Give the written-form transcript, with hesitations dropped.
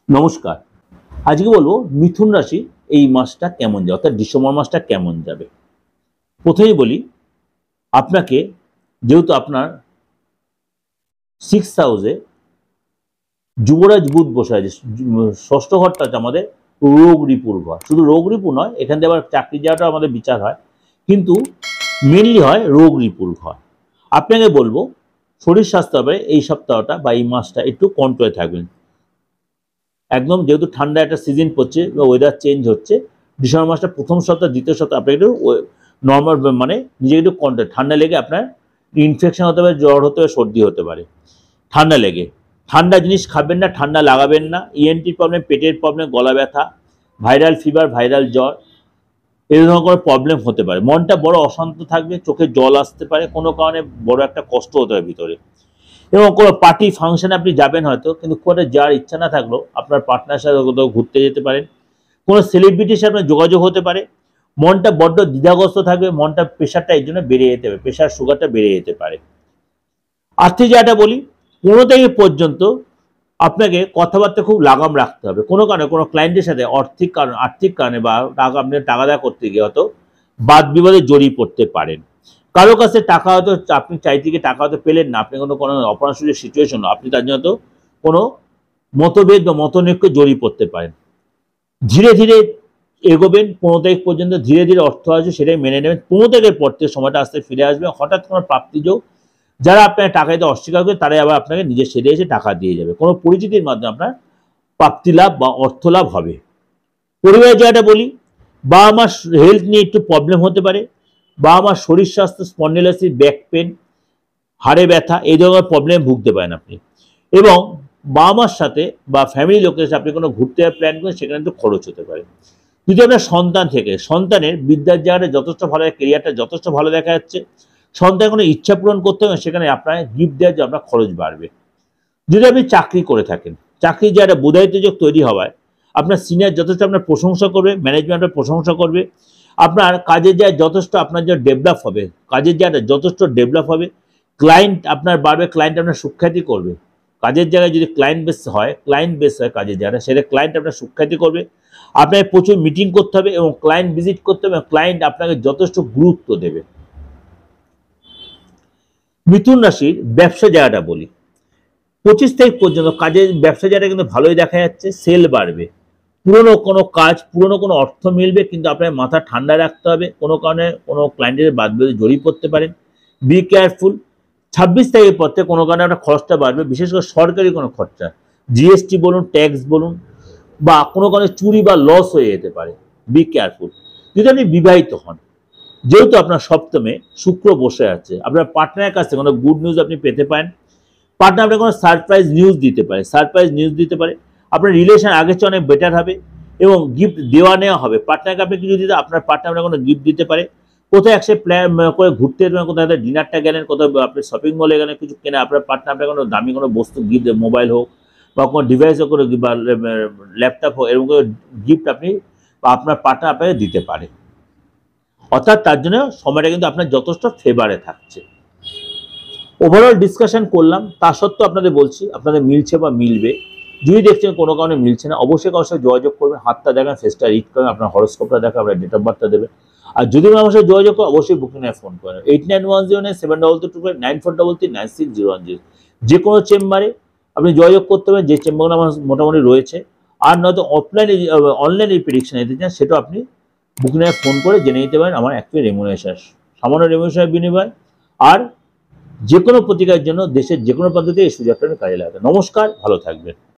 নমস্কার। আজকে বলবো মিথুন রাশি এই মাসটা কেমন যাবে, অর্থাৎ ডিসেম্বর মাসটা কেমন যাবে। প্রথমেই বলি, আপনাকে যেহেতু আপনার 6th হাউসে যুবরাজ বুধ বসে আছে, ষষ্ঠ ঘরটা হচ্ছে আমাদের রোগ রিপুর ঘর। শুধু রোগ রিপু নয়, এখান থেকে আবার চাকরি যাওয়াটা আমাদের বিচার হয়, কিন্তু মেনলি হয় রোগ রিপুর ঘর। আপনাকে বলবো শরীর স্বাস্থ্য হবে এই সপ্তাহটা বা এই মাসটা একটু কন্ট্রোলে থাকবেন। একদম যেহেতু ঠান্ডা একটা সিজন পড়ছে বা ওয়েদার চেঞ্জ হচ্ছে, ডিসেম্বর মাসটা প্রথম সপ্তাহ দ্বিতীয় সপ্তাহ আপনাকে একটু নর্মাল মানে নিজেকে একটু কন্ট্রোল, ঠান্ডা লেগে আপনার ইনফেকশন হতে পারে, জ্বর হতে পারে, সর্দি হতে পারে। ঠান্ডা লেগে ঠান্ডা জিনিস খাবেন না, ঠান্ডা লাগাবেন না। ইএনটির প্রবলেম, পেটের প্রবলেম, গলা ব্যথা, ভাইরাল ফিভার, ভাইরাল জ্বর, এই ধরনের কোনো প্রবলেম হতে পারে। মনটা বড় অশান্ত থাকবে, চোখে জল আসতে পারে, কোনো কারণে বড় একটা কষ্ট হতে পারে ভিতরে। এবং কোনো পার্টি ফাংশনে আপনি যাবেন হয়তো, কিন্তু খুব একটা যাওয়ার ইচ্ছা না থাকলেও আপনার পার্টনার সাথে কোথাও ঘুরতে যেতে পারেন। কোনো সেলিব্রিটির সাথে আপনার যোগাযোগ হতে পারে। মনটা বড্ড দ্বিধাগ্রস্ত থাকবে, মনটা প্রেশারটা এই জন্য বেড়ে যেতে পারে, প্রেশার সুগারটা বেড়ে যেতে পারে। আর্থিক জায়গাটা বলি, 15 তারিখ পর্যন্ত আপনাকে কথাবার্তা খুব লাগাম রাখতে হবে। কোনো কারণে কোনো ক্লায়েন্টের সাথে আর্থিক কারণে বা টাকা আপনি টাকা দেওয়া করতে গিয়ে হয়তো বাদ বিবাদে জড়িয়ে পড়তে পারেন। কারো কাছে টাকা হয়তো আপনি চাইতে গিয়ে টাকা হয়তো পেলেন না, আপনি কোনো অপারেশনের সিচুয়েশন, আপনি তার জন্য তো কোনো মতভেদ বা মতনৈক্যে জড়িয়ে পড়তে পারেন। ধীরে ধীরে এগোবেন 15 তারিখ পর্যন্ত, ধীরে ধীরে অর্থ আসবে সেটাই মেনে নেবেন। 15 তারিখের পর থেকে সময়টা আস্তে ফিরে আসবে। হঠাৎ কোনো প্রাপ্তিযোগ, যারা আপনার টাকা দিতে অস্বীকার করে তারাই আবার আপনাকে নিজের সেরে এসে টাকা দিয়ে যাবে। কোনো পরিচিতির মাধ্যমে আপনার প্রাপ্তি লাভ বা অর্থ লাভ হবে। পরিবারের জায়গাটা বলি, বাবা মার হেলথ নিয়ে একটু প্রবলেম হতে পারে। বাবা মার শরীর স্বাস্থ্য, স্পন্ডিলাইসিস, ব্যাক পেন, হাড়ে ব্যথা, এই ধরনের প্রবলেম ভুগতে পারেন আপনি। এবং বাবা মার সাথে বা ফ্যামিলি লোকের সাথে আপনি কোনো ঘুরতে প্ল্যান করেন, সেখানে একটু খরচ হতে পারে। যদি আপনার সন্তান থেকে, সন্তানের বিদ্যার জায়গাটা যথেষ্ট ভালো, কেরিয়ারটা যথেষ্ট ভালো দেখা যাচ্ছে। সন্তান কোনো ইচ্ছা পূরণ করতে হবে, সেখানে আপনার গিফট দেওয়ার জন্য আপনার খরচ বাড়বে। যদি আপনি চাকরি করে থাকেন, চাকরির জায়গাটা বুধায়িত যোগ তৈরি হওয়ায় আপনার সিনিয়র যথেষ্ট আপনার প্রশংসা করবে, ম্যানেজমেন্ট আপনার প্রশংসা করবে। আপনার কাজের জায়গায় যথেষ্ট আপনার যে ডেভেলপ হবে, কাজের জায়গাটা যথেষ্ট ডেভেলপ হবে। ক্লায়েন্ট আপনার বাড়বে, ক্লায়েন্ট আপনার সুখ্যাতি করবে। কাজের জায়গায় যদি ক্লায়েন্ট বেস হয় কাজের জায়গাটা, সেটা ক্লায়েন্ট আপনার সুখ্যাতি করবে। আপনাকে প্রচুর মিটিং করতে হবে এবং ক্লায়েন্ট ভিজিট করতে হবে, ক্লায়েন্ট আপনাকে যথেষ্ট গুরুত্ব দেবে। মিথুন রাশির ব্যবসা জায়গাটা বলি, 25 তারিখ পর্যন্ত কাজের ব্যবসা জায়গাটা কিন্তু ভালোই দেখা যাচ্ছে, সেল বাড়বে। পুরনো কোনো কাজ, পুরনো কোনো অর্থ মিলবে, কিন্তু আপনার মাথা ঠান্ডা রাখতে হবে। কোনো কারণে কোনো ক্লায়েন্টের বাদ বিবাদে জড়িয়ে পড়তে পারেন, বি কেয়ারফুল। 26 তারিখের পর থেকে কোনো কারণে আপনার খরচটা বাড়বে, বিশেষ করে সরকারি কোনো খরচা, জিএসটি বলুন, ট্যাক্স বলুন, বা কোনো কারণে চুরি বা লস হয়ে যেতে পারে, বি কেয়ারফুল। যদি আপনি বিবাহিত হন, যেহেতু আপনার সপ্তমে শুক্র বসে আছে, আপনার পার্টনারের কাছ থেকে কোনো গুড নিউজ আপনি পেতে পারেন। পার্টনার আপনার কোনো সারপ্রাইজ নিউজ দিতে পারে। আপনার রিলেশন আগের চেয়ে অনেক বেটার হবে এবং গিফট দেওয়া নেওয়া হবে। পার্টনারকে আপনি কিছু দিতে, আপনার পার্টনার আপনার কোনো গিফট দিতে পারে। কোথায় একসাথে প্ল্যান করে ঘুরতে যেতে, কোথায় ডিনারটা গেলেন, কোথাও আপনি শপিং মলে গেলেন, কিছু কেনা, আপনার পার্টনার আপনার কোনো দামি কোনো বস্তু গিফট, মোবাইল হোক বা কোনো ডিভাইস হোক, বা ল্যাপটপ হোক, এরকম করে গিফট আপনি বা আপনার পার্টনার আপনাকে দিতে পারে। অর্থাৎ তার জন্য সময়টা কিন্তু আপনার যথেষ্ট ফেভারে থাকছে। ওভারঅল ডিসকাশন করলাম, তা সত্ত্বেও আপনাদের বলছি আপনাদের মিলছে বা মিলবে। যদি দেখছেন কোনো কারণে মিলছে না, অবশ্যই কারোর সাথে যোগাযোগ করবেন, হাতটা দেখান, ফেসটা রিড করেন, আপনার হরস্কোপটা দেখান, আপনার ডেট অফ বার্থটা দেবেন। আর যদি আমার সাথে যোগাযোগ করেন, অবশ্যই বুকিংয়ে ফোন করেন 89109722296010। যে কোনো চেম্বারে আপনি যোগাযোগ করতে পারেন, যে চেম্বারগুলো আমার মোটামুটি রয়েছে। আর নয়তো অনলাইনে প্রেডিকশন নিতে চান, সেটাও আপনি বুকিংয়ে ফোন করে জেনে নিতে পারেন। আমার অ্যাকচুয়ালি রেমুনারেশন, সামান্য রেমুনারেশনের বিনিময়। আর যে কোনো প্রতিকারের জন্য দেশের যে কোনো পদ্ধতি এই সুযোগটা কাজে লাগাতে। নমস্কার, ভালো থাকবেন।